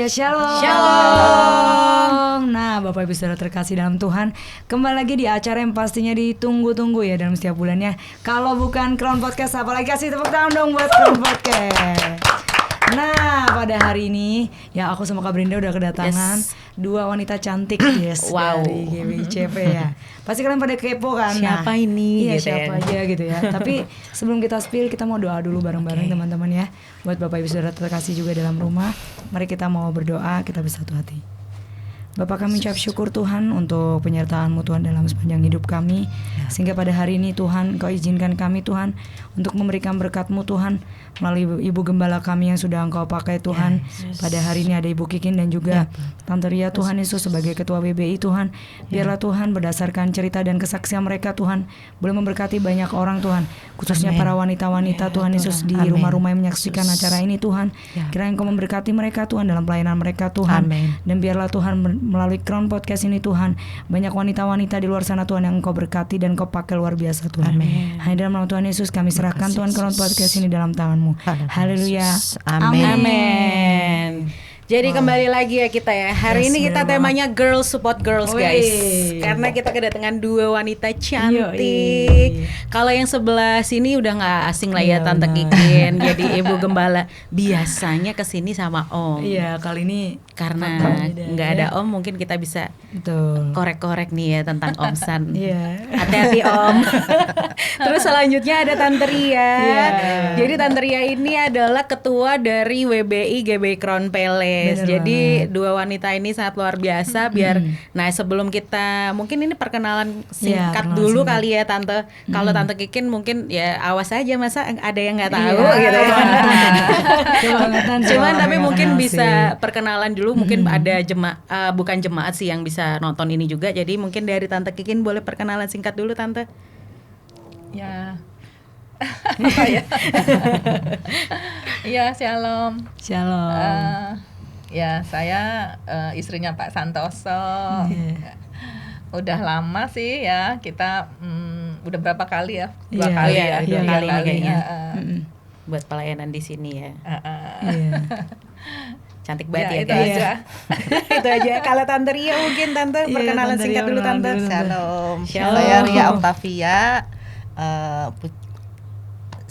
ya, shalom. Shalom. Nah, Bapak Ibu Saudara terkasih dalam Tuhan, kembali lagi di acara yang pastinya ditunggu-tunggu ya dalam setiap bulannya. Kalau bukan Crown Podcast, apalagi kasih tepuk tangan dong buat Crown Podcast. Nah, pada hari ini ya aku sama Kak Brinda udah kedatangan dua wanita cantik dari GBICP ya. Pasti kalian pada kepo kan? Siapa ini? Iya, gitu siapa aja gitu ya. Tapi sebelum kita spill, kita mau doa dulu bareng-bareng teman-teman ya. Buat Bapak Ibu Saudara terkasih juga dalam rumah, mari kita mau berdoa, kita bersatu hati. Bapak, kami ucap syukur Tuhan untuk penyertaan-Mu Tuhan dalam sepanjang hidup kami, sehingga pada hari ini Tuhan Engkau izinkan kami Tuhan untuk memberikan berkat-Mu Tuhan melalui Ibu Gembala kami yang sudah Engkau pakai Tuhan. Pada hari ini ada Ibu Kikin dan juga Tante Ria Tuhan Yesus sebagai Ketua BBI Tuhan. Biarlah Tuhan berdasarkan cerita dan kesaksian mereka Tuhan boleh memberkati banyak orang Tuhan, khususnya para wanita-wanita Tuhan Yesus di rumah-rumah yang menyaksikan acara ini Tuhan. Kiranya Engkau memberkati mereka Tuhan dalam pelayanan mereka Tuhan. Dan biarlah Tuhan melalui Crown Podcast ini Tuhan, banyak wanita-wanita di luar sana Tuhan yang Engkau berkati dan Engkau pakai luar biasa Tuhan. Hanya dalam nama Tuhan Yesus kami serahkan Tuhan Crown Podcast ini dalam tangan-Mu. Haleluya. Amin. Jadi kembali lagi ya kita ya. Hari ini kita temanya Girls Support Girls guys. Karena kita kedatangan dua wanita cantik. Kalau yang sebelah sini udah nggak asing lah ya, Tante Kikin. Jadi Ibu Gembala biasanya kesini sama Om. Iya, kali ini karena nggak ada Om, mungkin kita bisa korek-korek nih ya tentang Om San. Hati-hati Om. Terus selanjutnya ada Tante Ria. Jadi Tante Ria ini adalah ketua dari WBI GBI Crown Palace. Jadi dua wanita ini sangat luar biasa. Nah sebelum kita mungkin ini perkenalan singkat dulu kali ya Tante. Kalau Tante Kikin mungkin ya awas aja, masa ada yang nggak tahu gitu ya. Cuman tapi mungkin bisa perkenalan dulu. Mungkin ada bukan jemaat sih yang bisa nonton ini juga. Jadi mungkin dari Tante Kikin boleh perkenalan singkat dulu Tante. Ya. Apa ya? Iya, shalom. Shalom. Ya, saya istrinya Pak Santoso. Udah lama sih ya, kita udah berapa kali ya? Dua kali ya. Dua kali kayaknya. Buat pelayanan di sini ya. Cantik banget ya itu guys. aja. Itu aja. Kalau Tante Ria mungkin Tante perkenalan Tante singkat Ria dulu Tante. Shalom. Shalom. Saya Ria Octavia.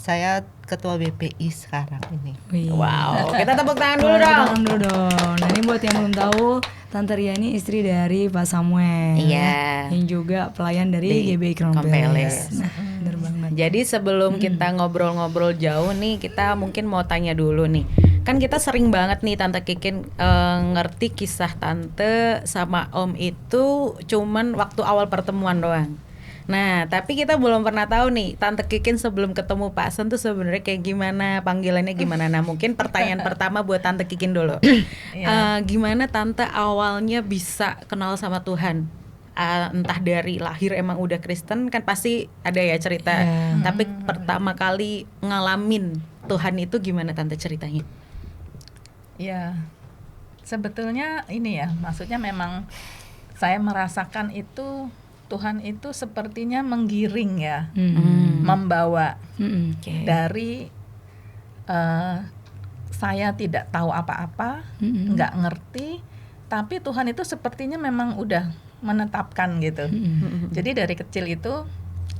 Saya ketua BPI sekarang ini. Wow, kita tepuk tangan dulu dong. Nah ini buat yang belum tahu, Tante Ria ini istri dari Pak Samuel. Iya. Yang juga pelayan dari GBI Crown Palace. Nah, bener banget. Jadi sebelum kita ngobrol-ngobrol jauh nih, kita mungkin mau tanya dulu nih. Kan kita sering banget nih Tante Kikin ngerti kisah Tante sama Om itu cuman waktu awal pertemuan doang. Nah, tapi kita belum pernah tahu nih Tante Kikin sebelum ketemu Pak San tuh sebenarnya kayak gimana, panggilannya gimana. Nah, mungkin pertanyaan pertama buat Tante Kikin dulu. Gimana Tante awalnya bisa kenal sama Tuhan? Entah dari lahir emang udah Kristen, kan pasti ada ya cerita. Tapi pertama kali ngalamin Tuhan itu gimana Tante ceritanya? Ya, sebetulnya ini ya, maksudnya memang saya merasakan itu Tuhan itu sepertinya menggiring ya, membawa dari saya tidak tahu apa-apa, nggak ngerti, tapi Tuhan itu sepertinya memang udah menetapkan gitu. Jadi dari kecil itu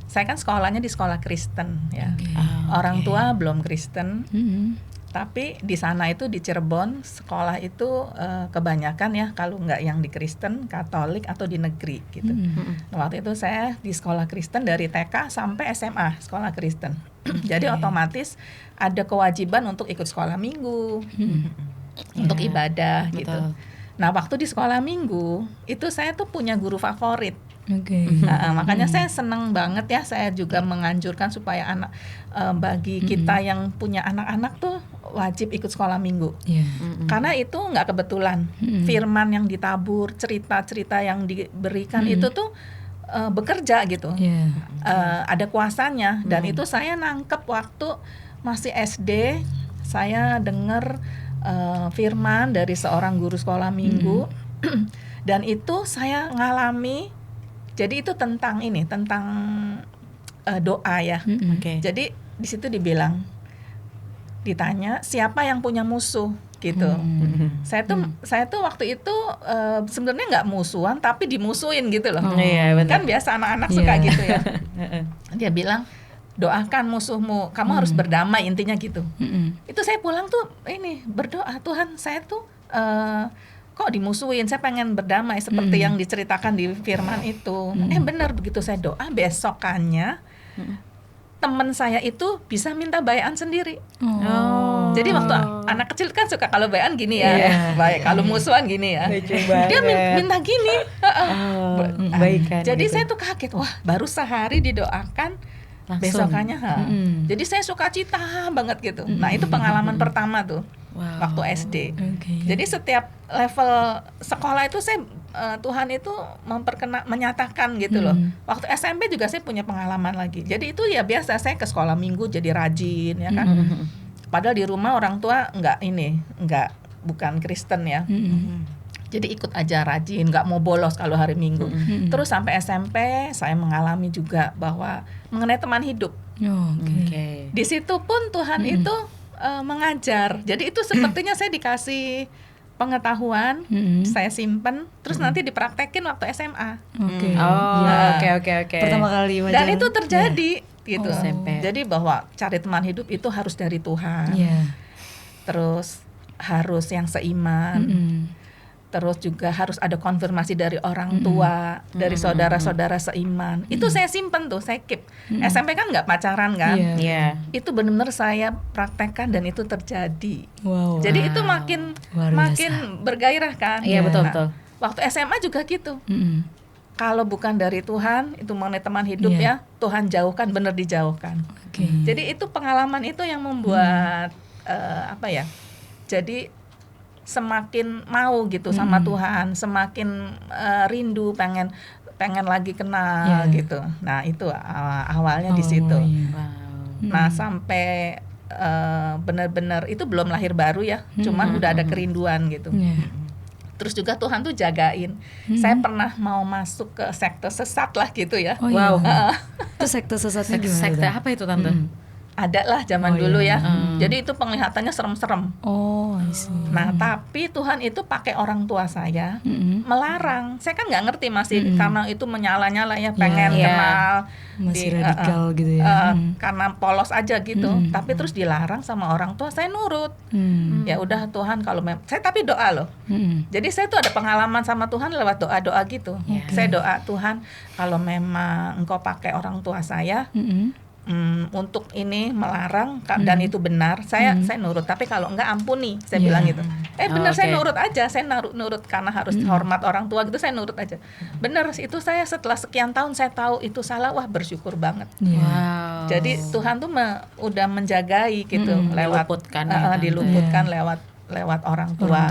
saya kan sekolahnya di sekolah Kristen ya, orang tua belum Kristen. Tapi di sana itu di Cirebon sekolah itu kebanyakan ya kalau nggak yang di Kristen, Katolik atau di negeri gitu. Waktu itu saya di sekolah Kristen dari TK sampai SMA sekolah Kristen. Jadi otomatis ada kewajiban untuk ikut sekolah minggu, untuk ibadah gitu. Nah waktu di sekolah minggu itu saya tuh punya guru favorit. Makanya saya senang banget ya, saya juga menganjurkan supaya bagi kita yang punya anak-anak tuh wajib ikut sekolah minggu. Karena itu nggak kebetulan. Firman yang ditabur, cerita-cerita yang diberikan itu tuh bekerja gitu. Ada kuasanya. Dan itu saya nangkep waktu masih SD. Saya dengar firman dari seorang guru sekolah minggu. Dan itu saya ngalami. Jadi itu tentang ini, tentang doa ya. Jadi di situ dibilang, ditanya siapa yang punya musuh. gitu. Saya tuh waktu itu sebenarnya nggak musuhan tapi dimusuhin gitu loh. Iya, benar. Kan biasa anak-anak suka gitu ya. Dia bilang, doakan musuhmu, kamu harus berdamai, intinya gitu. Itu saya pulang tuh ini berdoa, Tuhan saya tuh kok dimusuhin, saya pengen berdamai seperti yang diceritakan di firman itu. Benar, begitu saya doa, besokannya teman saya itu bisa minta bayan sendiri. Jadi waktu anak kecil kan suka kalau bayan gini ya, baik. Kalau musuhan gini ya. Dia minta gini. Baikan. Jadi gitu. saya tuh kaget, wah baru sehari didoakan, besokannya. Jadi saya sukacita banget gitu. Nah itu pengalaman pertama tuh. Waktu SD. Jadi setiap level sekolah itu saya Tuhan itu menyatakan gitu loh. Waktu SMP juga saya punya pengalaman lagi. Jadi itu ya biasa, saya ke sekolah minggu jadi rajin ya kan. Padahal di rumah orang tua bukan Kristen ya. Jadi ikut aja rajin, nggak mau bolos kalau hari Minggu. Terus sampai SMP saya mengalami juga bahwa mengenai teman hidup. Di situ pun Tuhan itu mengajar. Jadi itu sepertinya saya dikasih pengetahuan, saya simpen, terus nanti dipraktekin waktu SMA. Oke. Pertama kali Dan itu terjadi gitu. SMP. Jadi bahwa cari teman hidup itu harus dari Tuhan. Terus harus yang seiman. Terus juga harus ada konfirmasi dari orang tua, dari saudara-saudara seiman. Itu saya simpen tuh, saya keep. SMP kan nggak pacaran kan? Itu benar-benar saya praktekkan dan itu terjadi. Jadi itu makin bergairah kan? Iya, betul. Waktu SMA juga gitu. Kalau bukan dari Tuhan, itu mengenai teman hidup ya, Tuhan jauhkan, benar dijauhkan. Jadi itu pengalaman itu yang membuat jadi semakin mau gitu sama Tuhan, semakin rindu pengen lagi kenal gitu. Nah itu awalnya di situ. Nah sampai benar-benar itu belum lahir baru ya, cuman udah ada kerinduan gitu. Terus juga Tuhan tuh jagain. Saya pernah mau masuk ke sekte sesat lah gitu ya. Itu sekte sesatnya gimana? Sekte apa itu Tante? Ada lah zaman dulu ya. Jadi itu penglihatannya serem-serem. I see. Nah tapi Tuhan itu pakai orang tua saya melarang. Saya kan nggak ngerti masih karena itu menyala-nyala ya, pengen kenal, masih radikal gitu ya. Karena polos aja gitu. Tapi terus dilarang sama orang tua, saya nurut. Ya udah Tuhan kalau saya tapi doa loh. Jadi saya tuh ada pengalaman sama Tuhan lewat doa-doa gitu. Saya doa, Tuhan kalau memang Engkau pakai orang tua saya untuk ini melarang dan itu benar, saya nurut. Tapi kalau enggak ampuni, saya bilang gitu. Benar, saya nurut aja, saya nurut karena harus hormat orang tua gitu, saya nurut aja. Benar, itu saya setelah sekian tahun saya tahu itu salah, wah bersyukur banget. Jadi Tuhan tuh udah menjagai gitu lewat diluputkan lewat orang tua.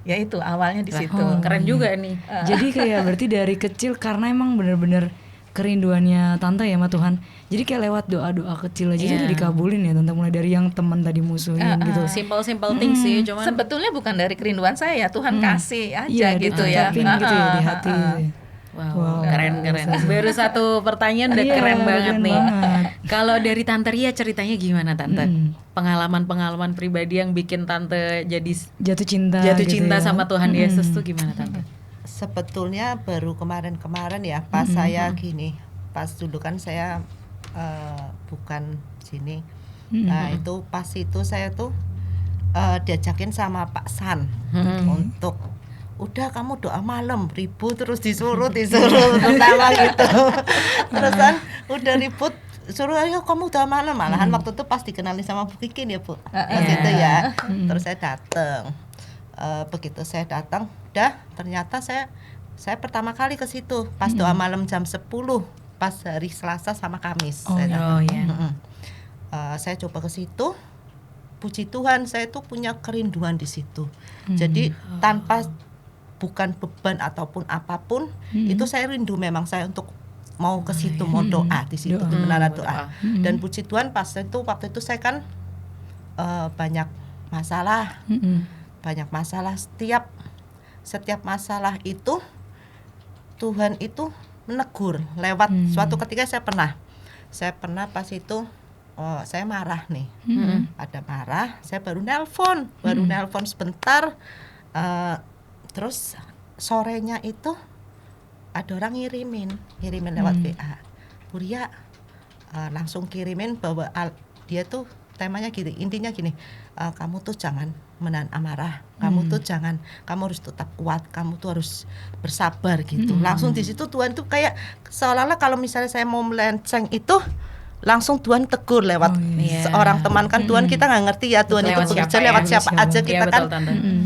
Ya itu awalnya di situ. Keren juga nih. Jadi kayak berarti dari kecil karena emang bener-bener kerinduannya Tante ya sama Tuhan. Jadi kayak lewat doa-doa kecil aja udah dikabulin ya Tante, mulai dari yang teman tadi musuhin gitu. Simple things sih, cuman sebetulnya bukan dari kerinduan saya, Tuhan kasih aja gitu ya. Gitu ya di hati. Wow, keren. Baru satu pertanyaan udah keren banget nih. Kalau dari Tante Ria ceritanya gimana Tante? Pengalaman pribadi yang bikin Tante jadi jatuh cinta gitu sama Tuhan Yesus tuh gimana Tante? Sebetulnya baru kemarin ya, pas saya gini, pas dulu kan saya bukan sini. Nah itu pas itu saya tuh diajakin sama Pak San untuk udah kamu doa malam, ribut terus disuruh pertama gitu. Terus kan udah ribut suruh ayo kamu doa malam, malahan waktu itu pas dikenalin sama Bu Kikin ya Bu, gitu ya. Terus saya datang. Begitu saya datang, ternyata saya pertama kali ke situ pas doa malam jam 10 pas hari Selasa sama Kamis. Saya coba ke situ, puji Tuhan saya tuh punya kerinduan di situ. Jadi tanpa bukan beban ataupun apapun, itu saya rindu memang saya untuk mau ke situ, mau doa di situ, benar doa. Dan puji Tuhan pas itu waktu itu saya kan banyak masalah. Banyak masalah, setiap masalah itu Tuhan itu menegur lewat suatu ketika saya pernah pas itu saya marah nih, ada marah, saya baru nelpon sebentar, terus sorenya itu ada orang ngirimin lewat WA, Bu Ria, langsung kirimin bahwa dia tuh temanya gini, intinya gini, kamu tuh jangan menahan amarah, kamu tuh jangan, kamu harus tetap kuat, kamu tuh harus bersabar gitu. Langsung di situ Tuhan tuh kayak seolah-olah kalau misalnya saya mau melenceng itu langsung Tuhan tegur lewat seorang teman, kan Tuhan kita nggak ngerti ya Tuhan itu bekerja lewat siapa aja, kita kan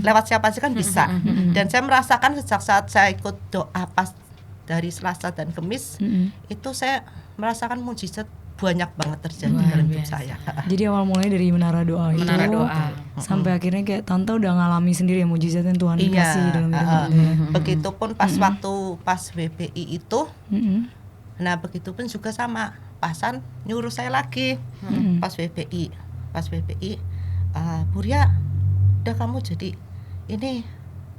lewat siapa aja kan bisa. Dan saya merasakan sejak saat saya ikut doa pas dari Selasa dan Kamis itu saya merasakan mujizat banyak banget terjadi dalam hidup saya. Jadi awal mulai dari menara doa itu sampai akhirnya kayak Tante udah ngalami sendiri ya mujizat yang Tuhan kasih dalam hidup Tante. Begitupun pas pas WBI itu, nah begitupun juga sama pasan nyuruh saya lagi pas WBI, Bu Ria, udah kamu jadi ini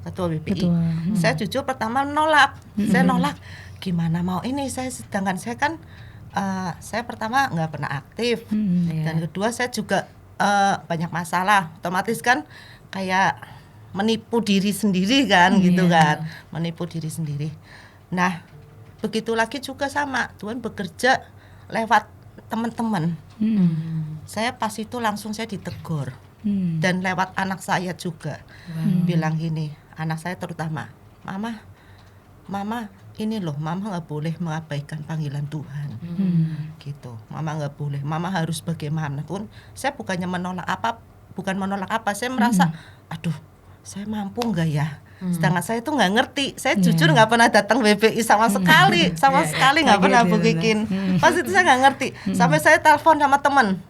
ketua WBI. Saya jujur pertama nolak, saya nolak, gimana mau ini saya, sedangkan saya kan saya pertama nggak pernah aktif, dan kedua saya juga banyak masalah, otomatis kan kayak menipu diri sendiri kan gitu kan, menipu diri sendiri. Nah begitu lagi juga sama, Tuhan bekerja lewat teman-teman. Saya pas itu langsung saya ditegur, dan lewat anak saya juga bilang gini, anak saya terutama, mama ini loh, mama nggak boleh mengabaikan panggilan Tuhan, gitu. Mama nggak boleh, mama harus bagaimana pun. Saya bukan menolak apa, saya merasa, aduh, saya mampu nggak ya? Sedangkan saya tuh nggak ngerti, saya jujur nggak pernah datang WBI sama sekali nggak pernah bikin. Pas itu saya nggak ngerti, sampai saya telepon sama temen,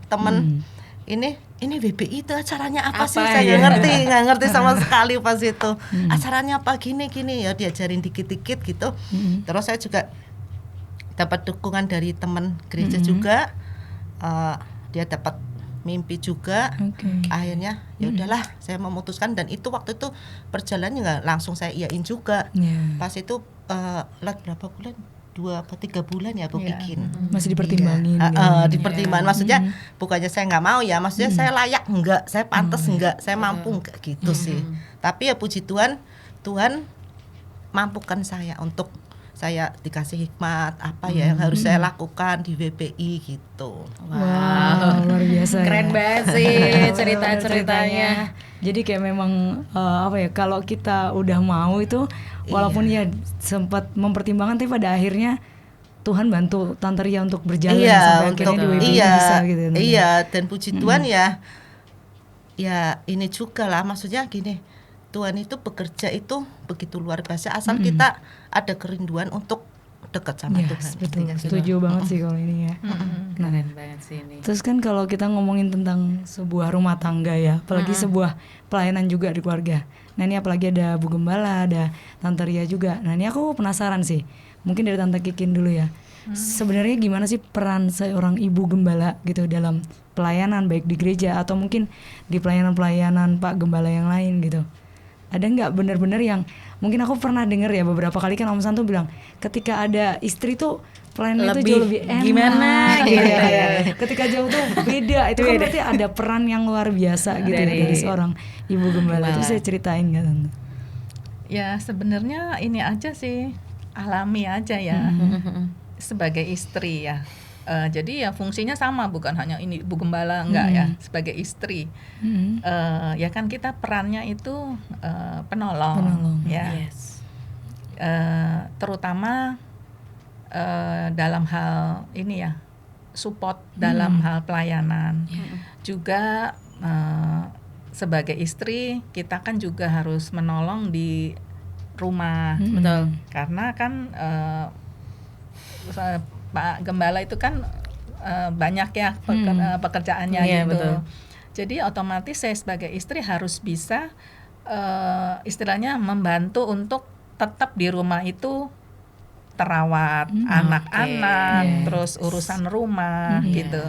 ini WBI itu acaranya apa sih? Saya nggak ngerti sama sekali pas itu. Acaranya apa gini ya, diajarin dikit-dikit gitu. Terus saya juga dapat dukungan dari teman gereja juga. Dia dapat mimpi juga. Akhirnya ya udahlah, saya memutuskan, dan itu waktu itu perjalanannya nggak langsung saya iyain juga. Pas itu berapa bulan? 2 atau 3 bulan ya aku bikin. Masih dipertimbangin. Dipertimbangkan, maksudnya bukannya saya nggak mau ya, maksudnya saya layak enggak, saya pantas enggak, saya mampu enggak gitu sih. Tapi ya puji Tuhan, Tuhan mampukan saya untuk saya dikasih hikmat apa ya yang harus saya lakukan di WBI gitu. Wow, luar biasa. Keren banget sih cerita-ceritanya. Jadi kayak memang kalau kita udah mau itu, walaupun ya sempat mempertimbangkan, tapi pada akhirnya Tuhan bantu Tante Ria untuk berjalan sampai akhirnya di WBI bisa gitu. Dan puji Tuhan ya ini juga lah, maksudnya gini, Tuhan itu bekerja itu begitu luar biasa, asal kita ada kerinduan untuk dekat sama Tuhan. Betul, setuju banget sih kalau ini ya. Keren banget sih ini. Terus kan kalau kita ngomongin tentang sebuah rumah tangga ya, apalagi sebuah pelayanan juga di keluarga. Nah ini apalagi ada Bu Gembala, ada Tante Ria juga. Nah ini aku penasaran sih, mungkin dari Tante Kikin dulu ya. Sebenarnya gimana sih peran seorang ibu gembala gitu dalam pelayanan, baik di gereja atau mungkin di pelayanan-pelayanan Pak Gembala yang lain gitu? Ada nggak benar-benar yang mungkin aku pernah dengar ya beberapa kali kan Om Santo bilang ketika ada istri tuh pelayanan itu jauh lebih enak gimana gitu ya. Ketika jauh tuh beda, itu kan berarti ada peran yang luar biasa gitu dari seorang ibu gembala. Itu saya ceritain nggak Tante? Ya sebenarnya ini aja sih, alami aja ya. Sebagai istri ya, jadi ya fungsinya sama, bukan hanya ini Bu Gembala, enggak ya, sebagai istri ya kan kita perannya itu penolong ya. Terutama dalam hal ini ya, support dalam hal pelayanan. Juga sebagai istri kita kan juga harus menolong di rumah. Betul. Karena kan Pak Gembala itu kan banyak ya pekerjaannya gitu. Betul. Jadi otomatis saya sebagai istri harus bisa istilahnya membantu untuk tetap di rumah itu terawat anak-anak, terus urusan rumah gitu,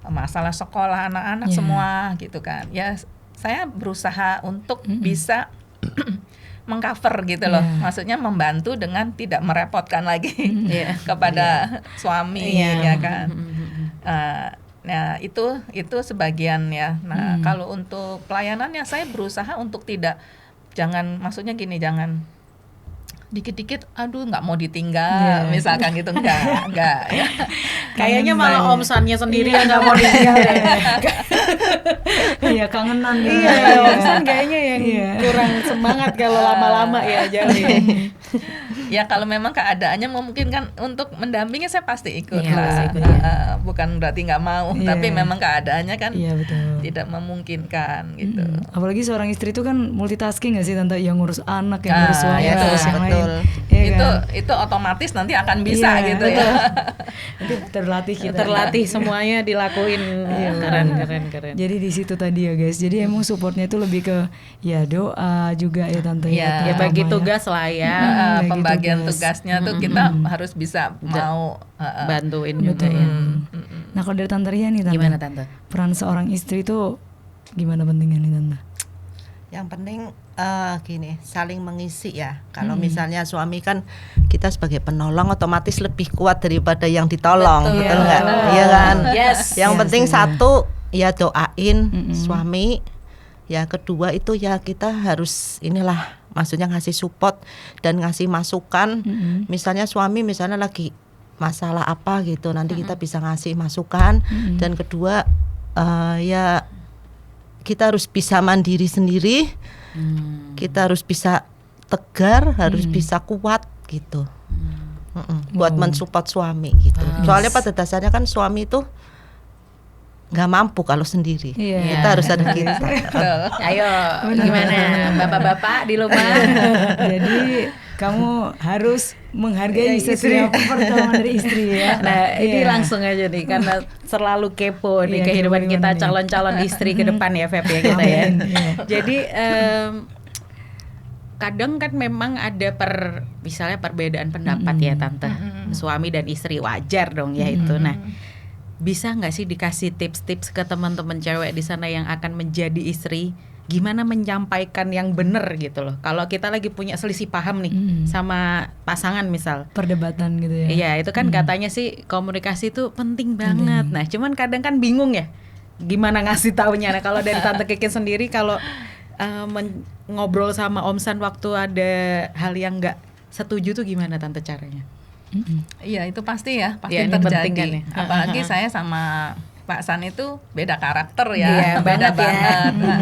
masalah sekolah anak-anak semua gitu kan. Ya saya berusaha untuk bisa mengcover gitu loh, maksudnya membantu dengan tidak merepotkan lagi kepada suami ya kan. Nah, itu sebagian ya. Nah, kalau untuk pelayanannya saya berusaha untuk maksudnya gini, jangan dikit-dikit aduh nggak mau ditinggal misalkan gitu, enggak ya. Kayaknya malah omsannya sendiri yang nggak mau ditinggal. Iya, kangenan ya. Iya, omsan kayaknya yang kurang semangat kalau lama-lama ya jadi. Ya kalau memang keadaannya memungkinkan untuk mendampingi saya pasti ikut Iya, lah. pasti ikut, ya. Bukan berarti nggak mau, Iya. tapi memang keadaannya kan Iya, betul. tidak memungkinkan gitu. Apalagi seorang istri itu kan multitasking nggak sih Tante, yang ngurus anak, yang ngurus suami, ya, terus yang betul. lain. Iya kan? Itu otomatis nanti akan bisa Iya, gitu betul. ya. Itu terlatih kita. Terlatih semuanya dilakuin. Keren. Jadi di situ tadi ya guys. Jadi emang supportnya itu lebih ke ya doa juga ya Tante. Iya. Ya bagi terutama tugas lah ya. bagi Pembagian tugas. tugasnya tuh kita harus bisa mau Bantuin juga ya. Nah kalau dari Tante Ria nih Tante, Gimana Tante? peran seorang istri itu gimana pentingnya nih Tante? Yang penting gini, saling mengisi ya. Kalau misalnya suami kan kita sebagai penolong otomatis lebih kuat daripada yang ditolong, Betul. betul nggak? Iya kan? Yes. Yang Yes, penting iya. satu ya doain suami. Ya kedua itu ya kita harus maksudnya ngasih support dan ngasih masukan. Misalnya suami misalnya lagi masalah apa gitu, nanti kita bisa ngasih masukan. Dan kedua ya kita harus bisa mandiri sendiri. Kita harus bisa tegar, harus bisa kuat gitu. Buat mensupport suami gitu. Soalnya pada dasarnya kan suami itu nggak mampu kalau sendiri. Iya. Kita harus ada kita. Ayo, gimana bapak-bapak di rumah? Jadi kamu harus menghargai setiap pertolongan dari istri ya. Nah, ini Iya. langsung aja nih karena selalu kepo nih Iya, kehidupan gimana kita nih? calon-calon istri ke depan ya Feb ya kita ya. Amin, iya. Jadi kadang kan memang ada misalnya perbedaan pendapat ya Tante. Suami dan istri wajar dong ya itu. Nah, bisa nggak sih dikasih tips-tips ke teman-teman cewek di sana yang akan menjadi istri, gimana menyampaikan yang benar gitu loh. Kalau kita lagi punya selisih paham nih sama pasangan misal. Perdebatan gitu ya. Iya, itu kan katanya sih komunikasi itu penting banget. Nah, cuman kadang kan bingung ya gimana ngasih taunya. Nah, kalau dari Tante Kiki sendiri kalau ngobrol sama Om San waktu ada hal yang nggak setuju tuh gimana Tante caranya? Iya, itu pasti Ya, ini penting terjadi. kan ya. Apalagi saya sama Pak San itu beda karakter ya, Iya, beda banget ya.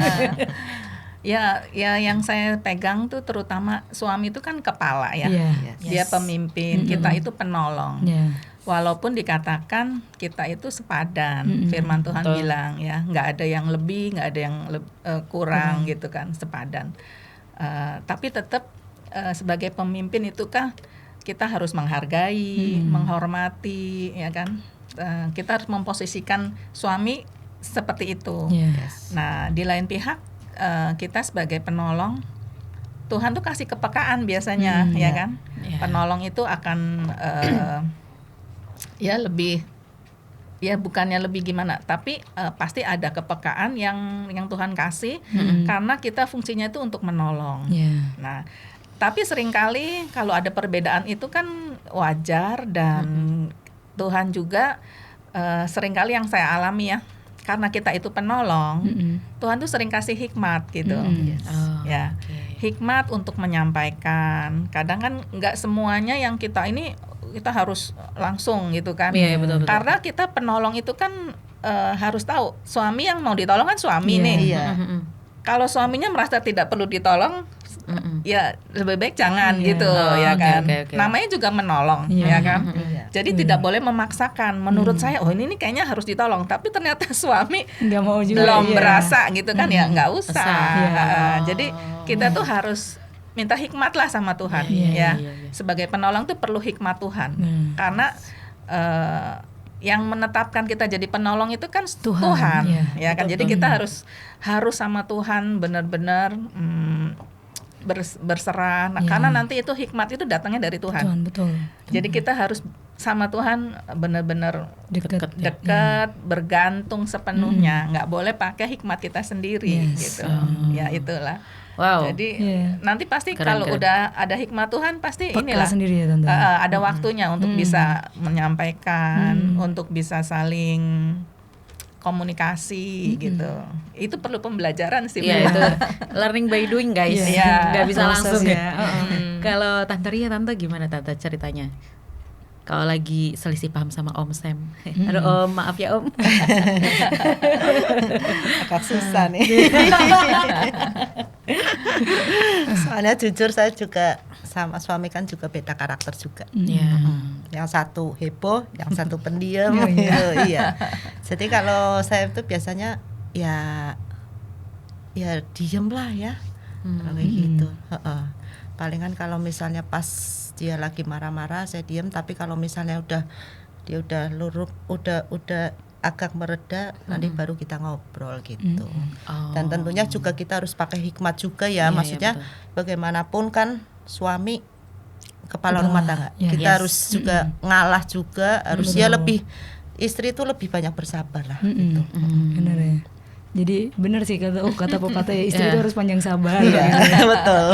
Ya yang saya pegang tuh terutama suami itu kan kepala ya. Iya. Dia pemimpin, kita itu penolong. Iya. Walaupun dikatakan kita itu sepadan, firman Tuhan bilang ya, nggak ada yang lebih, nggak ada yang kurang gitu kan, sepadan. Tapi tetap sebagai pemimpin itu kan kita harus menghargai, menghormati, ya kan. Kita harus memposisikan suami seperti itu. Yes. Nah, di lain pihak kita sebagai penolong, Tuhan tuh kasih kepekaan biasanya, ya kan. Penolong itu akan ya lebih, ya bukannya lebih gimana, tapi pasti ada kepekaan yang Tuhan kasih karena kita fungsinya itu untuk menolong. Iya. Nah, tapi seringkali kalau ada perbedaan itu kan wajar dan Tuhan juga seringkali yang saya alami ya, karena kita itu penolong, Tuhan tuh sering kasih hikmat gitu. Ya, hikmat untuk menyampaikan. Kadang kan nggak semuanya yang kita harus langsung gitu kan. Iya, betul. Karena kita penolong itu kan harus tahu suami yang mau ditolong kan suami nih. Iya. Kalau suaminya merasa tidak perlu ditolong, ya lebih baik jangan Iya. gitu, Oh, ya oke, kan. oke. Namanya juga menolong, Iya. ya kan. Iya. Jadi tidak boleh memaksakan. Menurut saya, oh ini kayaknya harus ditolong, tapi ternyata suami Nggak mau juga. belum iya. berasa gitu kan, ya nggak usah. Iya. Jadi kita tuh harus minta hikmat lah sama Tuhan, Iya, ya. Sebagai penolong tuh perlu hikmat Tuhan, karena yang menetapkan kita jadi penolong itu kan Tuhan, ya kan. Jadi kita harus sama Tuhan benar-benar berserah. Nah, karena nanti itu hikmat itu datangnya dari Tuhan. Tuhan, betul. Jadi kita harus sama Tuhan benar-benar Dekat. dekat, bergantung sepenuhnya. Nggak boleh pakai hikmat kita sendiri gitu. Ya itulah. Wow. Jadi Iya. nanti pasti Keren, kalau keren. udah ada hikmat Tuhan pasti Peka inilah sendiri ya Tante. ada waktunya untuk bisa menyampaikan, untuk bisa saling komunikasi gitu. Itu perlu pembelajaran sih. Iya, itu learning by doing guys. Iya. Nggak bisa Proses langsung ya. Kalau Tante Ria, Tante gimana Tante ceritanya? Kalau lagi selisih paham sama Om Sam. Aduh Om, maaf ya Om. Agak susah nih. Soalnya jujur saya juga sama suami kan juga beda karakter juga. Iya. Yang satu heboh, yang satu pendiam. Iya. Jadi kalau saya itu biasanya ya diem lah ya. Kalau kayak gitu. Palingan kalau misalnya pas dia lagi marah-marah saya diem, tapi kalau misalnya dia udah lurup, udah agak mereda, nanti baru kita ngobrol gitu. Dan tentunya juga kita harus pakai hikmat juga ya, maksudnya bagaimanapun kan suami kepala rumah tangga, kita harus juga ngalah juga, harus ya lebih, istri itu lebih banyak bersabar lah gitu. Benar ya. Jadi benar sih kata pepatah ya, istri itu harus panjang sabar. Iya, betul.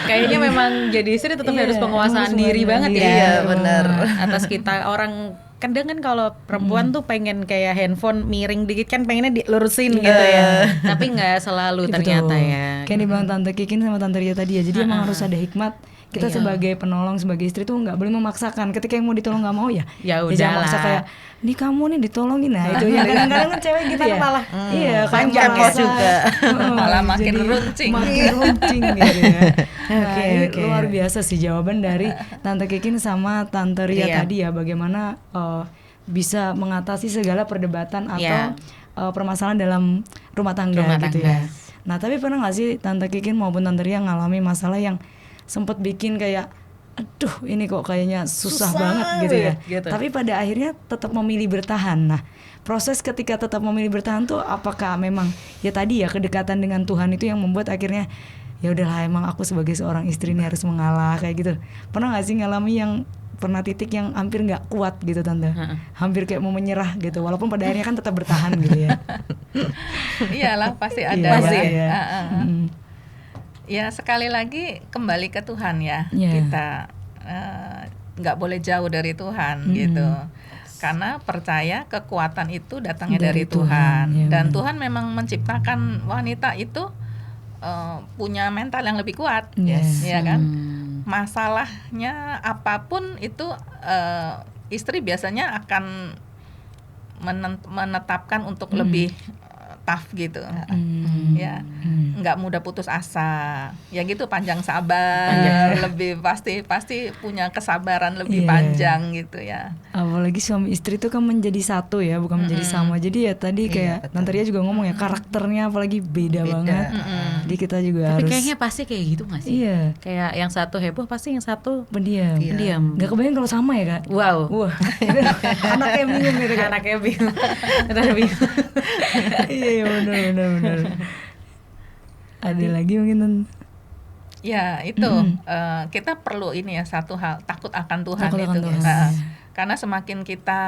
Kayaknya memang jadi istri tetap harus penguasaan diri banget ya. Iya, benar. Atas kita orang kadang kan kalau perempuan tuh pengen kayak handphone miring dikit kan pengennya dilurusin gitu ya. Tapi nggak selalu ternyata ya. Kayak dibilang Tante Kikin sama Tante Ria tadi ya. Jadi emang harus ada hikmat. Kita sebagai penolong, sebagai istri tuh nggak boleh memaksakan. Ketika yang mau ditolong nggak mau ya Ya jangan udahlah. maksa kayak, nih kamu nih ditolongin, nah itu ya. Kadang-kadang kan cewek gitu ya. malah iya, panjang kayak juga. Malah makin jadi runcing. Makin runcing gitu ya. Nah, ini luar biasa sih jawaban dari Tante Kikin sama Tante Ria tadi ya. Bagaimana bisa mengatasi segala perdebatan atau permasalahan dalam rumah tangga gitu ya. Nah tapi pernah nggak sih Tante Kikin maupun Tante Ria ngalami masalah yang sempat bikin kayak, aduh ini kok kayaknya susah banget gitu ya. Tapi pada akhirnya tetap memilih bertahan. Nah proses ketika tetap memilih bertahan tuh apakah memang ya tadi ya kedekatan dengan Tuhan itu yang membuat akhirnya ya udahlah emang aku sebagai seorang istri ini harus mengalah kayak gitu. Pernah nggak sih ngalami yang pernah titik yang hampir nggak kuat gitu Tante, hampir kayak mau menyerah gitu, walaupun pada akhirnya kan tetap bertahan gitu ya. Iyalah pasti ada. Iya, pasti ya. ya. Ya sekali lagi kembali ke Tuhan ya. Iya. Kita nggak boleh jauh dari Tuhan gitu. Karena percaya kekuatan itu datangnya dari Tuhan. Ya, Dan benar. Tuhan memang menciptakan wanita itu punya mental yang lebih kuat, Yes. ya kan? Masalahnya apapun itu istri biasanya akan menetapkan untuk lebih tough gitu, ya, nggak mudah putus asa, ya gitu, panjang sabar, lebih pasti punya kesabaran lebih panjang gitu ya. Apalagi suami istri itu kan menjadi satu ya, bukan menjadi sama. Jadi ya tadi kayak Tante Ria juga ngomong ya karakternya apalagi beda banget. Jadi kita juga Tapi harus. kayaknya pasti kayak gitu nggak sih? Iya. Kayak yang satu heboh pasti yang satu Pendiam. pendiam. Gak kebayang kalau sama ya kak. Wow. Wah. Anaknya bingung gitu kan. Anaknya bingung. Anaknya bingung. Iya benar. Ada lagi mungkin Tante? Ya itu kita perlu ini ya, satu hal, takut akan Tuhan. Takut akan itu. Tuhan. Karena semakin kita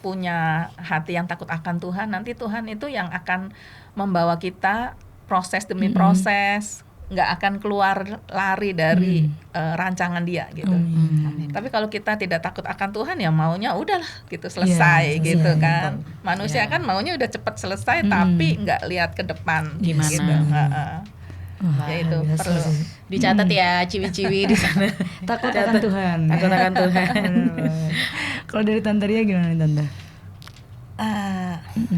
punya hati yang takut akan Tuhan, nanti Tuhan itu yang akan membawa kita proses demi proses, nggak akan keluar lari dari rancangan Dia gitu. Tapi kalau kita tidak takut akan Tuhan ya maunya udahlah gitu selesai Iya, gitu selesai. kan. Manusia kan maunya udah cepat selesai tapi nggak lihat ke depan Gimana? gitu. Ya itu biasa perlu. sih. Dicatat ya ciwi-ciwi di sana. Takut akan Tuhan. Takut akan Tuhan. Kalau dari Tante Ria gimana nih Tante?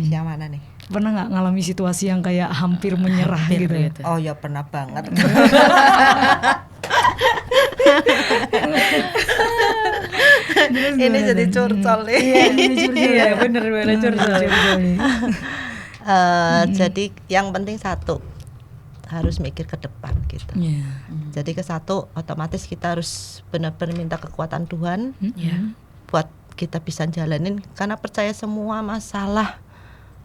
Yang mana nih? Pernah nggak ngalami situasi yang kayak hampir menyerah gitu? Oh ya pernah banget. Ini jadi curcol nih. Iya bener curcol. Jadi yang penting satu, harus mikir ke depan gitu. Iya. Jadi ke satu otomatis kita harus benar-benar minta kekuatan Tuhan buat kita bisa jalanin, karena percaya semua masalah,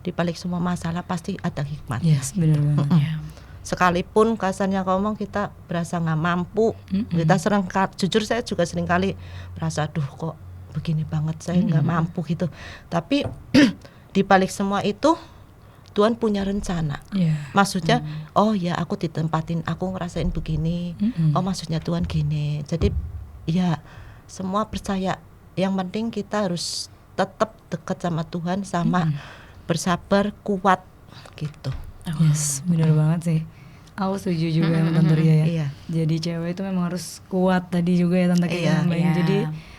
di balik semua masalah pasti ada hikmat. Yes, benar banget. Sekalipun kasarnya ngomong kita berasa nggak mampu, kita jujur saya juga sering kali berasa aduh kok begini banget saya nggak mampu gitu. Tapi di balik semua itu Tuhan punya rencana. Maksudnya oh ya aku ditempatin, aku ngerasain begini. Oh maksudnya Tuhan gini. Jadi ya semua percaya. Yang penting kita harus tetap dekat sama Tuhan, sama bersabar, kuat gitu. Yes, benar banget sih. Aku setuju juga sama Tante Ria ya. Iya. Jadi cewek itu memang harus kuat tadi juga ya Tante Kiki Iya. nambahin. Iya. Jadi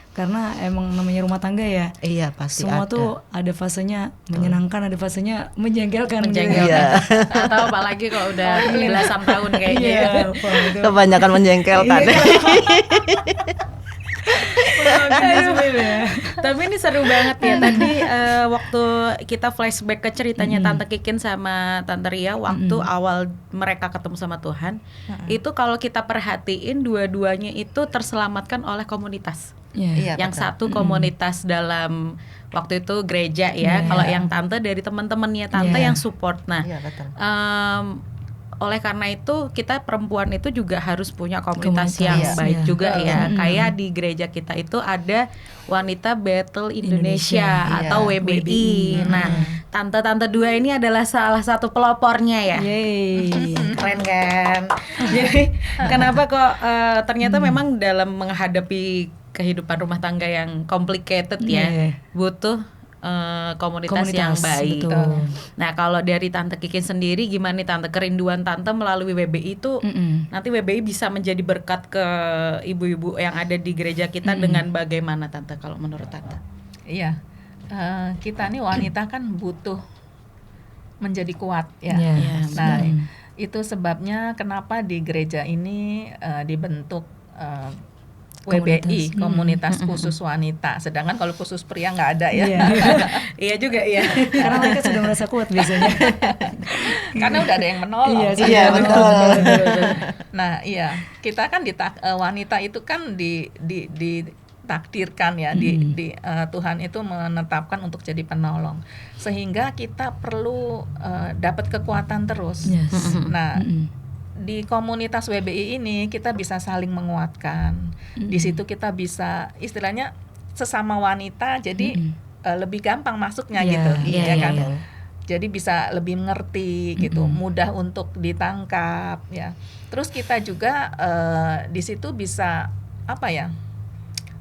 karena emang namanya rumah tangga ya. Iya pasti Semua ada. tuh ada fasenya menyenangkan, ada fasenya menjengkelkan. Menjengkelkan. Iya. Atau apalagi kalau udah belasan tahun kayaknya. Iya, wah, itu. Kebanyakan menjengkelkan. Tapi ini seru banget ya. Tadi waktu kita flashback ke ceritanya Tante Kikin sama Tante Ria waktu awal mereka ketemu sama Tuhan, itu kalau kita perhatiin dua-duanya itu terselamatkan oleh komunitas. Iya. Iya, Yang betul. satu komunitas dalam waktu itu gereja ya. Iya. Kalau yang Tante dari teman-temannya Tante Iya. yang support. Nah, Iya betul. oleh karena itu kita perempuan itu juga harus punya komunitas Komunitas, yang iya. baik Iya. juga ya. Mm. Kayak di gereja kita itu ada Wanita Battle Indonesia, Indonesia, atau iya. WBI. WBI. Nah, tante-tante dua ini adalah salah satu pelopornya ya. Yeay. Keren kan? Jadi kenapa kok ternyata memang dalam menghadapi kehidupan rumah tangga yang complicated ya, Iya. butuh komunitas yang baik. betul. Nah, kalau dari Tante Kikin sendiri gimana nih Tante, kerinduan Tante melalui WBI itu nanti WBI bisa menjadi berkat ke ibu-ibu yang ada di gereja kita dengan bagaimana Tante kalau menurut Tante? Iya, kita nih wanita kan butuh menjadi kuat ya. Iya, Nah, betul. itu sebabnya kenapa di gereja ini dibentuk WBI, komunitas khusus wanita. Sedangkan kalau khusus pria nggak ada ya. Iya. Iya juga ya. Karena mereka sudah merasa kuat biasanya. Karena udah ada yang menolong. Iya, Iya betul. Nah, iya, kita kan wanita itu kan ditakdirkan ya, Tuhan itu menetapkan untuk jadi penolong, sehingga kita perlu dapat kekuatan terus. Yes. Nah, di komunitas WBI ini kita bisa saling menguatkan. Di situ kita bisa istilahnya sesama wanita, jadi lebih gampang masuknya Iya, gitu, iya, ya kan? iya. Jadi bisa lebih mengerti gitu, mudah untuk ditangkap ya. Terus kita juga di situ bisa apa ya,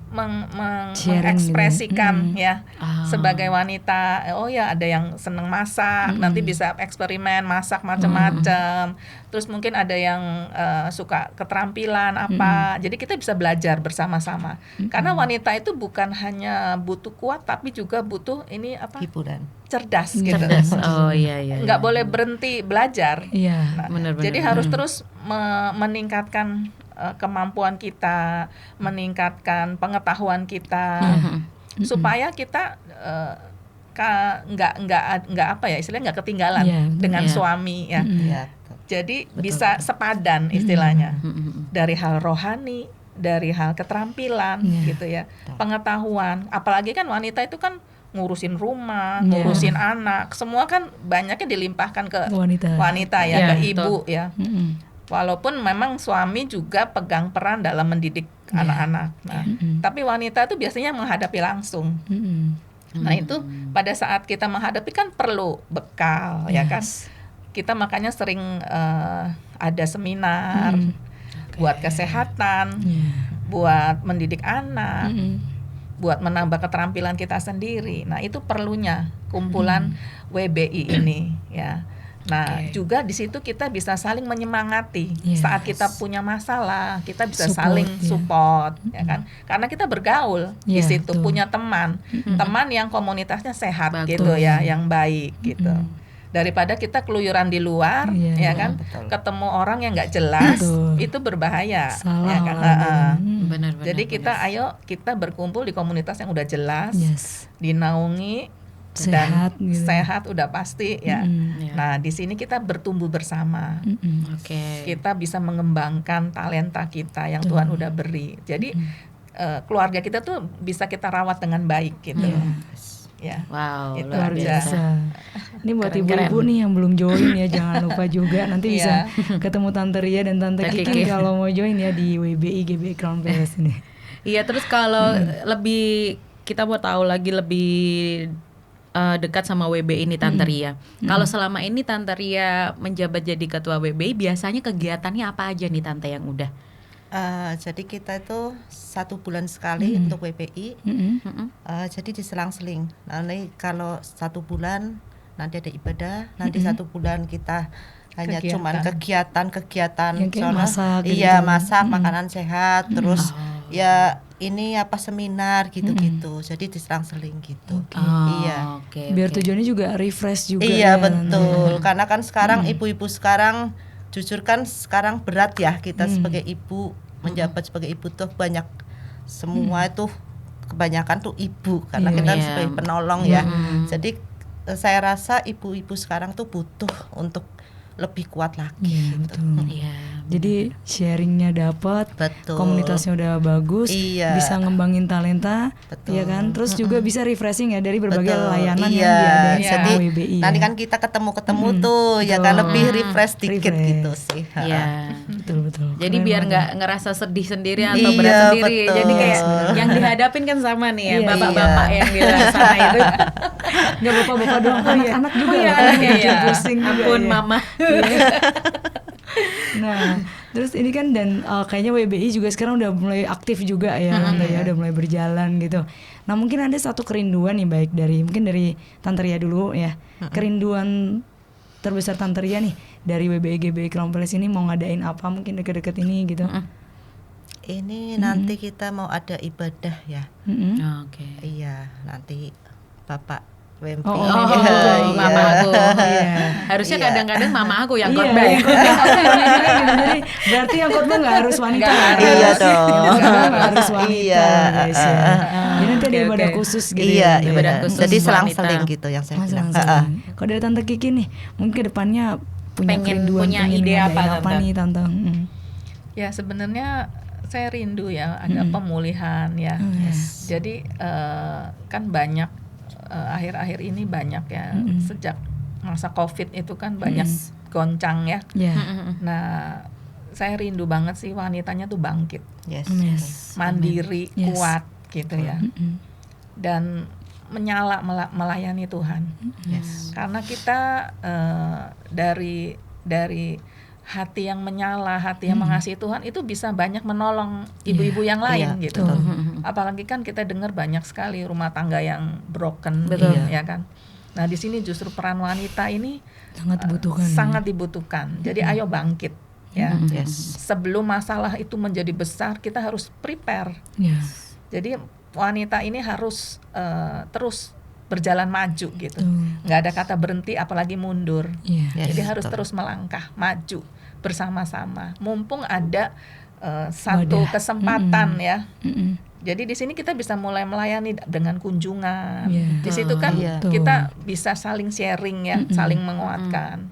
Sharing mengekspresikan gitu. ya, sebagai wanita. Oh ya, ada yang seneng masak, nanti bisa eksperimen masak macam-macam. Terus mungkin ada yang suka keterampilan apa. Jadi kita bisa belajar bersama-sama. Karena wanita itu bukan hanya butuh kuat, tapi juga butuh ini apa? Hiburan. Cerdas gitu. Cerdas. Oh iya iya. Nggak boleh berhenti belajar. Iya. Nah, Benar-benar. jadi harus terus meningkatkan kemampuan kita, meningkatkan pengetahuan kita, supaya kita nggak apa ya, istilahnya nggak ketinggalan Iya, dengan iya. suami ya. Iya. Jadi bisa sepadan istilahnya, dari hal rohani, dari hal keterampilan gitu ya, pengetahuan. Apalagi kan wanita itu kan ngurusin rumah, Iya. ngurusin anak, semua kan banyaknya dilimpahkan ke Wanita. ya, Iya, ke betul. ibu ya. Walaupun memang suami juga pegang peran dalam mendidik anak-anak. Nah, tapi wanita itu biasanya menghadapi langsung. Nah, itu pada saat kita menghadapi kan perlu bekal ya kan. Kita makanya sering ada seminar buat kesehatan, buat mendidik anak, buat menambah keterampilan kita sendiri. Nah, itu perlunya kumpulan WBI ini ya. Nah, juga di situ kita bisa saling menyemangati. Saat kita punya masalah, kita bisa saling support ya kan. Karena kita bergaul di situ, punya teman, teman yang komunitasnya sehat gitu ya, yang baik gitu. Daripada kita keluyuran di luar, ya kan, ketemu orang yang nggak jelas, itu berbahaya, Salah ya kan. Benar-benar. Jadi ayo kita berkumpul di komunitas yang udah jelas, dinaungi, Sehat dan gitu. sehat udah pasti ya. Nah, di sini kita bertumbuh bersama. Oke. Kita bisa mengembangkan talenta kita yang Tuhan udah beri. Jadi keluarga kita tuh bisa kita rawat dengan baik gitu. Ya. Wow, Itu luar Luar aja. biasa. Ini buat Keren-keren. ibu-ibu nih yang belum join ya, jangan lupa juga nanti bisa ketemu Tante Ria dan Tante Tante Kiki Kiki. kalau mau join ya di WBI GBI Crown Palace ini. Iya, terus kalau lebih kita mau tahu lagi lebih dekat sama WBI ini Tante Ria. Kalau selama ini Tante Ria menjabat jadi ketua WBI, biasanya kegiatannya apa aja nih Tante yang udah Jadi kita itu 1 bulan sekali untuk WPI. Jadi diselang-seling. Nanti kalau 1 bulan nanti ada ibadah, nanti 1 bulan kita hanya cuman kegiatan Yang kayak soalnya- masak gitu. iya masak makanan sehat, terus ya ini apa seminar gitu-gitu. Jadi diselang-seling gitu. Iya. Oke. Biar tujuannya juga refresh juga. Iya ya, betul, karena kan sekarang ibu-ibu sekarang jujur kan sekarang berat ya kita sebagai ibu, menjabat sebagai ibu tuh banyak semua itu kebanyakan tuh ibu karena kita Iya. sebagai penolong ya. Jadi saya rasa ibu-ibu sekarang tuh butuh untuk lebih kuat lagi. Iya, gitu. betul. Iya. Jadi sharingnya dapat, Betul. komunitasnya udah bagus, Iya. bisa ngembangin talenta, Betul. ya kan? Terus juga bisa refreshing ya dari berbagai Betul, layanan yang iya. diadain Jadi sama WBI. nanti ya. kan kita ketemu tuh ya kan lebih refresh dikit Refresh. gitu sih. Iya. Betul. Jadi Keren biar banget. nggak ngerasa sedih sendiri atau Iya, berat sendiri. betul. Jadi kayak Yes, yang dihadapin kan sama nih ya, Iya. bapak-bapak yang di luar sana itu. Nggak bapak-bapak doang, anak-anak juga. Oh iya, loh, anaknya bikin ya. pusing juga, Ampun ya. mama. Nah, terus ini kan dan kayaknya WBI juga sekarang udah mulai aktif juga ya, Tante ya, udah mulai berjalan gitu. Nah, mungkin ada satu kerinduan nih baik dari mungkin dari Tante Ria dulu ya. Kerinduan terbesar Tante Ria nih dari WBI GBI Crown Palace ini mau ngadain apa mungkin deket-deket ini gitu. Ini nanti kita mau ada ibadah ya. Mm-mm. Oke. Iya, nanti Bapak WMP. Oh, Iya, mama aku. Iya. Harusnya Iya. kadang-kadang mama aku yang Iya, khotbah. yang khotbah. Jadi berarti yang khotbah nggak harus wanita. Nggak ya? Iya dong. Yang khotbah nggak harus wanita, Iya, guys ya. Jadi nanti ada Oke, ibadah oke. khusus gitu. Iya, ya. ibadah iya. khusus Jadi wanita. selang-seling gitu yang saya bilang. Selang-seling. Kalau dari Tante Kiki nih, mungkin ke depannya punya Pengen kerinduan, punya pengen ide ngadain apa, Tante? nih Tante? Ya sebenarnya saya rindu ya ada pemulihan ya. Jadi kan banyak akhir-akhir ini banyak ya sejak masa COVID itu kan banyak goncang ya. Ya. Nah saya rindu banget sih wanitanya tuh bangkit, Yes. Yes. mandiri, Yes. kuat gitu ya, dan melayani Tuhan. Yes. Karena kita dari hati yang menyala, hati yang mengasihi Tuhan itu bisa banyak menolong ibu-ibu yang lain Iya, gitu. betul. Apalagi kan kita dengar banyak sekali rumah tangga yang broken, Betul. ya kan. Nah di sini justru peran wanita ini Sangat dibutuhkan. sangat dibutuhkan. Jadi ayo bangkit ya. Yes. Sebelum masalah itu menjadi besar kita harus prepare. Ya. Jadi wanita ini harus terus berjalan maju gitu. Tuh. Nggak ada kata berhenti apalagi mundur. Iya. Yes, Jadi harus betul. terus melangkah maju bersama-sama. Mumpung ada satu Wadah. kesempatan ya. Mm-mm. Jadi di sini kita bisa mulai melayani dengan kunjungan. Iya. Di situ kan Iya. kita bisa saling sharing ya, saling menguatkan,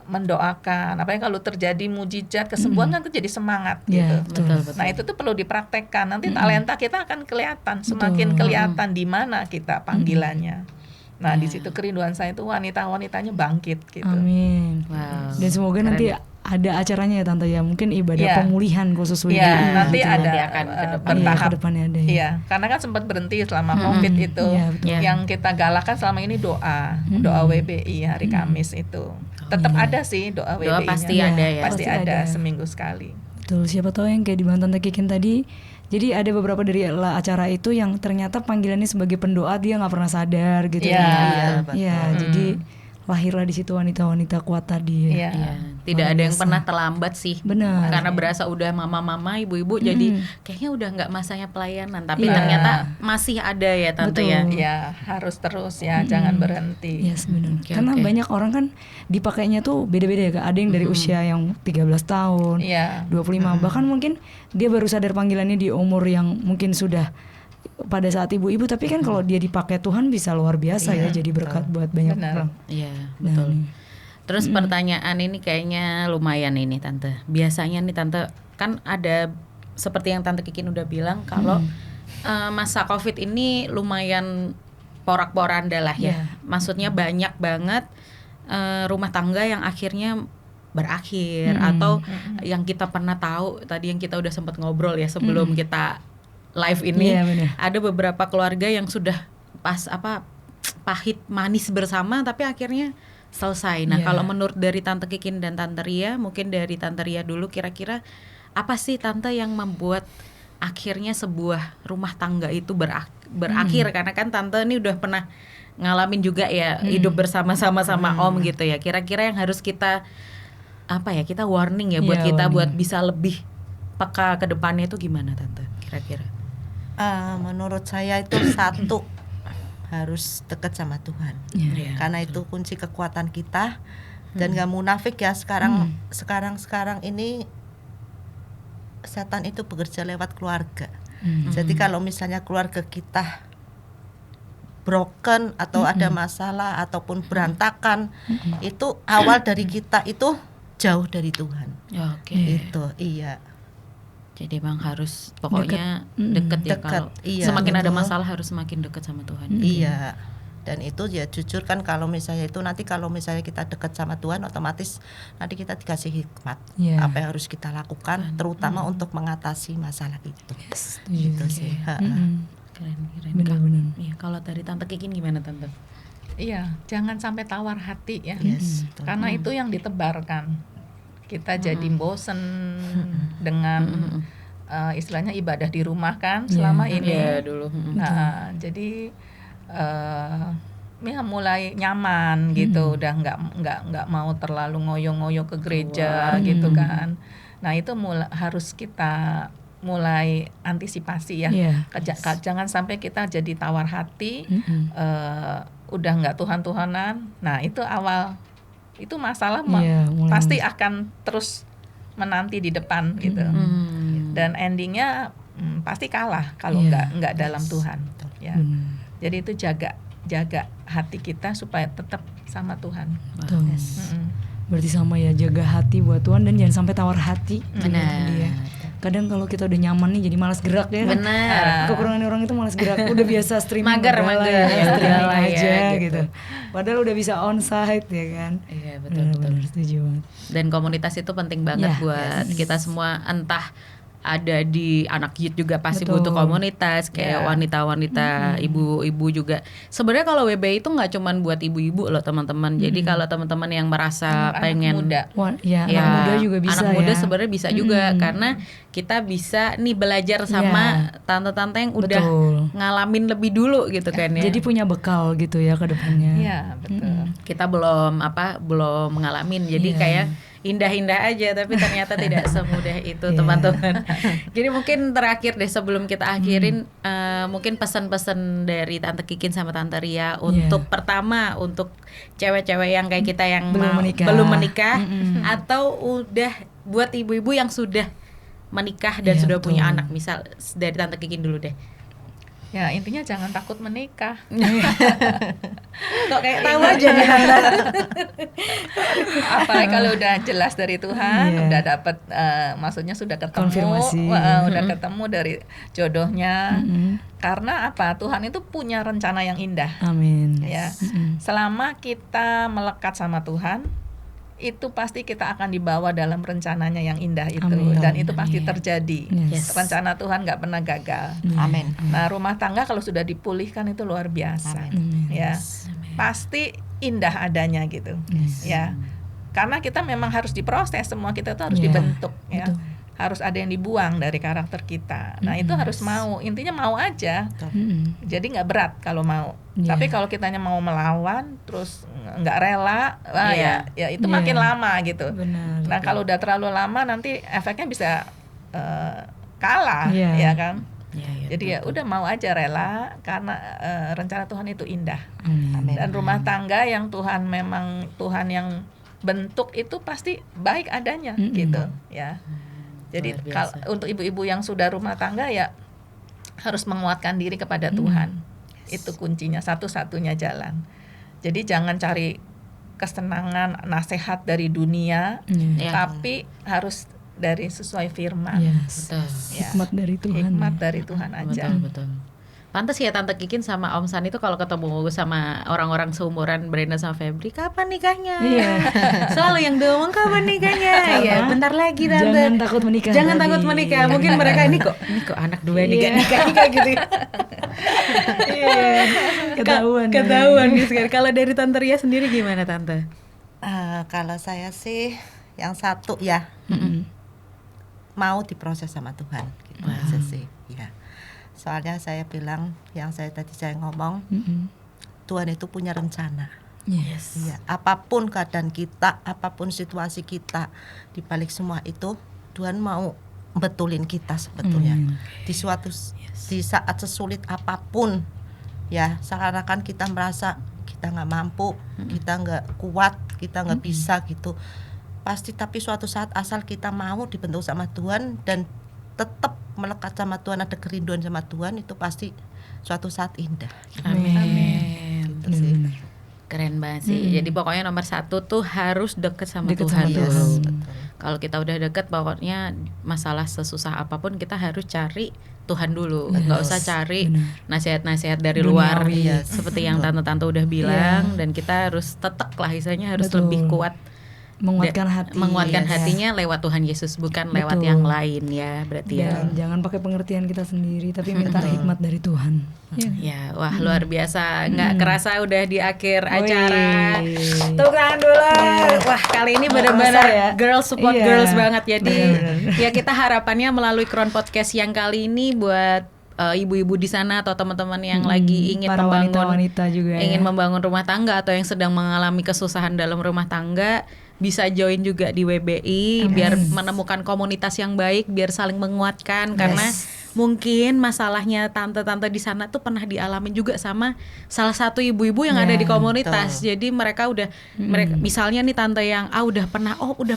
mendoakan. Apalagi kalau terjadi mujizat kesembuhan kan itu jadi semangat Iya, gitu. betul. Nah itu tuh perlu dipraktekkan. Nanti talenta kita akan kelihatan, semakin Betul. kelihatan di mana kita panggilannya. Nah di situ kerinduan saya itu wanitanya bangkit gitu. Amin. Wow. Dan semoga Keren. nanti ada acaranya ya Tante ya, mungkin ibadah Iya. pemulihan khusus WBI. Iya, nanti gitu. ada Nanti akan ke depan. Iya, bertahap. ke depannya ada ya. Iya, karena kan sempat berhenti selama COVID itu. Iya, betul. Iya. Yang kita galakkan selama ini doa WBI hari Kamis itu. Tetap ada sih doa WBI-nya. Doa pasti ada ya. Pasti Pasti ada ada. seminggu sekali. Betul, siapa tahu yang kayak dibilang Tante Kikin tadi. Jadi ada beberapa dari acara itu yang ternyata panggilannya sebagai pendoa dia nggak pernah sadar gitu. Iya, ya. betul. Iya, jadi lahirlah di situ wanita-wanita kuat tadi. Iya. Iya, tidak ada yang pernah terlambat sih. Benar. Karena berasa udah mama-mama, ibu-ibu jadi kayaknya udah nggak masanya pelayanan, tapi Iya. ternyata masih ada ya Tante Betul. ya. Ya, harus terus ya, jangan berhenti. Yes, benar. Oke, Karena oke. banyak orang kan dipakainya tuh beda-beda ya, Kak. Ada yang dari usia yang 13 tahun, Iya. 25, bahkan mungkin dia baru sadar panggilannya di umur yang mungkin sudah pada saat ibu-ibu, tapi kan kalau dia dipakai Tuhan bisa luar biasa ya, jadi berkat buat banyak Benar. orang. Iya, Nah, betul. nih. Terus pertanyaan ini kayaknya lumayan ini Tante. Biasanya nih Tante kan ada seperti yang Tante Kikin udah bilang kalau masa Covid ini lumayan porak-poranda lah ya. Iya. Maksudnya banyak banget rumah tangga yang akhirnya berakhir atau yang kita pernah tahu tadi yang kita udah sempat ngobrol ya sebelum kita live ini Iya, benar. ada beberapa keluarga yang sudah pahit manis bersama tapi akhirnya selesai. Nah, Iya. kalau menurut dari Tante Kikin dan Tante Ria, mungkin dari Tante Ria dulu kira-kira apa sih Tante yang membuat akhirnya sebuah rumah tangga itu berakhir? Karena kan Tante ini udah pernah ngalamin juga ya hidup bersama-sama sama Om gitu ya. Kira-kira yang harus kita kita warning ya buat kita buat bisa lebih peka ke depannya itu gimana Tante kira-kira? Menurut saya itu satu, harus dekat sama Tuhan. Karena itu kunci kekuatan kita. Dan gak munafik ya, sekarang ini setan itu bekerja lewat keluarga. Jadi kalau misalnya keluarga kita broken atau ada masalah ataupun berantakan, itu awal dari kita itu jauh dari Tuhan. Itu iya. Jadi bang harus pokoknya deket ya, kalau semakin ada masalah harus semakin deket sama Tuhan. Iya. Dan itu ya jujur kan, kalau misalnya itu nanti kalau misalnya kita dekat sama Tuhan, otomatis nanti kita dikasih hikmat apa yang harus kita lakukan, terutama untuk mengatasi masalah itu. Gitu sih. Keren. Benar-benar. Iya, kalau dari Tante Kikin gimana Tante? Iya, jangan sampai tawar hati ya. Betul. Karena itu yang ditebarkan. Kita jadi bosen dengan istilahnya ibadah di rumah kan selama ini. Iya dulu. Jadi mulai nyaman gitu, udah nggak mau terlalu ngoyo-ngoyo ke gereja gitu kan. Nah itu harus kita mulai antisipasi ya. Jangan sampai kita jadi tawar hati, udah nggak Tuhan-Tuhanan. Nah itu awal, itu masalah pasti akan terus menanti di depan gitu. Dan endingnya pasti kalah kalau nggak dalam Tuhan. Ya. Jadi itu jaga hati kita supaya tetap sama Tuhan. Berarti sama ya, jaga hati buat Tuhan dan jangan sampai tawar hati. Benar. Kadang kalau kita udah nyaman nih jadi malas gerak ya. Benar. Kekurangan orang itu malas gerak. Udah biasa streaming mager streaming ya, aja gitu. Padahal udah bisa onsite ya kan. Iya betul. Setuju banget. Dan komunitas itu penting banget buat kita semua, entah ada di anak youth juga pasti butuh komunitas kayak wanita-wanita, ibu-ibu juga. Sebenarnya kalau WB itu nggak cuman buat ibu-ibu loh teman-teman. Jadi kalau teman-teman yang merasa pengen anak muda juga bisa. Anak muda sebenarnya bisa juga karena kita bisa nih belajar sama tante-tante yang udah ngalamin lebih dulu gitu kan ya. Jadi punya bekal gitu ya ke depannya. Iya betul. Kita belum ngalamin. Jadi kayak indah-indah aja tapi ternyata tidak semudah itu teman-teman. Jadi mungkin terakhir deh sebelum kita akhirin mungkin pesan-pesan dari Tante Kikin sama Tante Ria untuk pertama untuk cewek-cewek yang kayak kita yang belum menikah atau udah buat ibu-ibu yang sudah menikah dan sudah punya anak, misal dari Tante Kikin dulu deh. Ya intinya jangan takut menikah. Kok kayak tahu aja nih Tante. Apalagi kalau udah jelas dari Tuhan, udah dapat maksudnya sudah ketemu, konfirmasi. Udah ketemu dari jodohnya. Karena apa? Tuhan itu punya rencana yang indah. Amin. Ya. Selama kita melekat sama Tuhan, itu pasti kita akan dibawa dalam rencananya yang indah itu. Dan itu pasti terjadi. Rencana Tuhan nggak pernah gagal. Amin. Nah rumah tangga kalau sudah dipulihkan itu luar biasa. Ya pasti indah adanya gitu. Ya karena kita memang harus diproses, semua kita tuh harus dibentuk ya. Harus ada yang dibuang dari karakter kita. Nah itu harus mau, intinya mau aja. Jadi nggak berat kalau mau. Tapi kalau kitanya mau melawan, terus nggak rela, ya itu makin lama gitu. Benar. Nah kalau udah terlalu lama nanti efeknya bisa kalah, ya kan? Jadi ya udah mau aja rela karena rencana Tuhan itu indah. Dan rumah tangga yang Tuhan yang bentuk itu pasti baik adanya gitu, ya. Jadi untuk ibu-ibu yang sudah rumah tangga ya harus menguatkan diri kepada Tuhan. Itu kuncinya, satu-satunya jalan. Jadi jangan cari kesenangan, nasihat dari dunia, tapi harus dari sesuai firman. Hikmat dari Tuhan. Hikmat dari Tuhan aja. Betul. Pantes ya Tante Kikin sama Om San itu kalau ketemu sama orang-orang seumuran Brenda sama Febri, kapan nikahnya? Selalu yang ngomong kapan nikahnya? Ya, bentar lagi Tante. Jangan takut menikah. Jangan takut menikah. Mungkin mereka ini kok anak dua nih gak nikah gitu. Ketahuan gitu kan. Kalau dari Tante Ria sendiri gimana Tante? Kalau saya sih yang satu ya. mau diproses sama Tuhan gitu aja sih ya. Soalnya saya bilang yang saya ngomong, Tuhan itu punya rencana. Yes. Ya, apapun keadaan kita, apapun situasi kita, di balik semua itu Tuhan mau betulin kita sebetulnya. Di saat sesulit apapun, ya seakan-akan kita merasa kita nggak mampu, kita nggak kuat, kita nggak bisa gitu. Pasti tapi suatu saat asal kita mau dibentuk sama Tuhan dan tetap melekat sama Tuhan, ada kerinduan sama Tuhan, itu pasti suatu saat indah. Amin. Gitu sih. Keren banget sih. Jadi pokoknya nomor 1 tuh harus deket sama Tuhan sama dulu. Tuhan. Kalau kita udah deket, pokoknya masalah sesusah apapun kita harus cari Tuhan dulu. Nggak usah cari nasihat-nasihat dari luar. Duniawi. Seperti yang tante-tante udah bilang. Dan kita harus tetek lah, istilahnya harus lebih kuat. Menguatkan hati. Menguatkan hatinya lewat Tuhan Yesus, bukan lewat yang lain ya, berarti ya. Dan jangan pakai pengertian kita sendiri, tapi minta hikmat dari Tuhan. Ya, wah luar biasa. Nggak kerasa udah di akhir acara. Tepuk tangan dulu. Wah, kali ini benar-benar ya. girls support Iya. girls banget. Jadi Bener-bener. ya kita harapannya melalui Crown Podcast yang kali ini buat ibu-ibu di sana atau teman-teman yang lagi ingin para membangun wanita-wanita juga ingin ya. membangun rumah tangga atau yang sedang mengalami kesusahan dalam rumah tangga, bisa join juga di WBI biar menemukan komunitas yang baik, biar saling menguatkan. Karena mungkin masalahnya tante-tante di sana tuh pernah dialamin juga sama salah satu ibu-ibu yang ada di komunitas. Jadi mereka udah mereka misalnya nih tante yang udah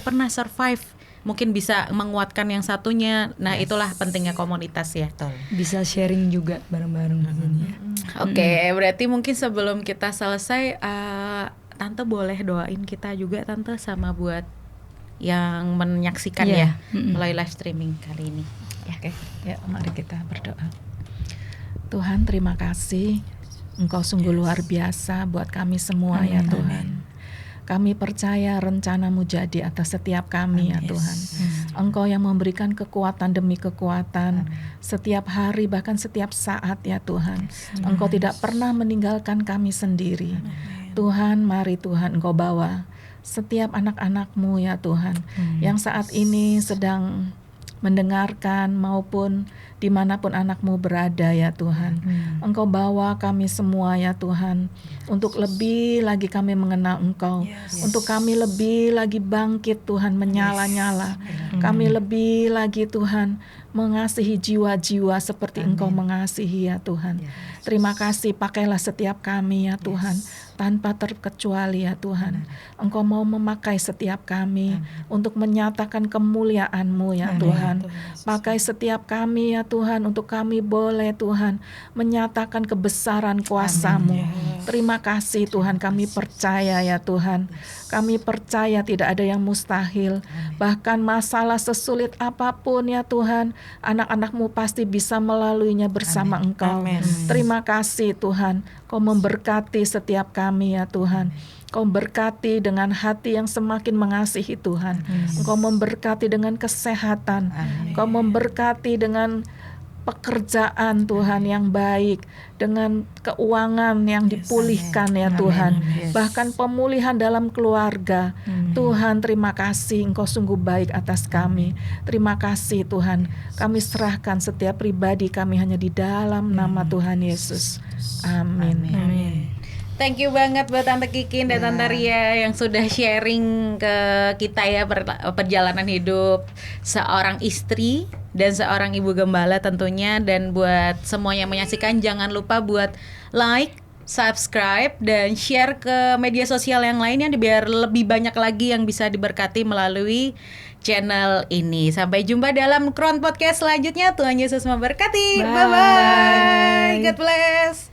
pernah survive, mungkin bisa menguatkan yang satunya. Nah, itulah pentingnya komunitas ya. Bisa sharing juga bareng-bareng di sini ya. Oke, berarti mungkin sebelum kita selesai, Tante boleh doain kita juga Tante, sama buat yang menyaksikan ya melalui live streaming kali ini. Oke, ya mari kita berdoa. Tuhan, terima kasih. Engkau sungguh luar biasa buat kami semua ya Tuhan. Kami percaya rencana-Mu jadi atas setiap kami ya Tuhan. Engkau yang memberikan kekuatan demi kekuatan setiap hari, bahkan setiap saat ya Tuhan. Engkau tidak pernah meninggalkan kami sendiri. Tuhan, mari Tuhan Engkau bawa setiap anak-anak-Mu ya Tuhan, yang saat ini sedang mendengarkan maupun dimanapun anak-Mu berada ya Tuhan. Engkau bawa kami semua ya Tuhan, untuk lebih lagi kami mengenal Engkau, untuk kami lebih lagi bangkit Tuhan, menyala-nyala. Kami lebih lagi Tuhan mengasihi jiwa-jiwa seperti Engkau mengasihi ya Tuhan. Terima kasih, pakailah setiap kami ya Tuhan, tanpa terkecuali ya Tuhan. Engkau mau memakai setiap kami untuk menyatakan kemuliaan-Mu ya Tuhan. Pakai setiap kami ya Tuhan, untuk kami boleh Tuhan menyatakan kebesaran kuasa-Mu. Terima kasih Tuhan, kami percaya ya Tuhan. Kami percaya tidak ada yang mustahil. Bahkan masalah sesulit apapun ya Tuhan, anak-anak-Mu pasti bisa melaluinya bersama Engkau. Terima kasih Tuhan, Kau memberkati setiap kami ya Tuhan. Kau berkati dengan hati yang semakin mengasihi Tuhan. Engkau memberkati dengan kesehatan. Kau memberkati dengan pekerjaan Tuhan yang baik, dengan keuangan yang dipulihkan ya Tuhan. Bahkan pemulihan dalam keluarga. Tuhan, terima kasih, Engkau sungguh baik atas kami. Terima kasih Tuhan. Kami serahkan setiap pribadi kami hanya di dalam nama Tuhan Yesus. Amin. Thank you banget buat Tante Kikin dan Tante Ria yang sudah sharing ke kita ya perjalanan hidup seorang istri dan seorang ibu gembala tentunya. Dan buat semua yang menyaksikan, jangan lupa buat like, subscribe, dan share ke media sosial yang lainnya biar lebih banyak lagi yang bisa diberkati melalui channel ini. Sampai jumpa dalam Crown Podcast selanjutnya. Tuhan Yesus memberkati. Bye-bye. God bless.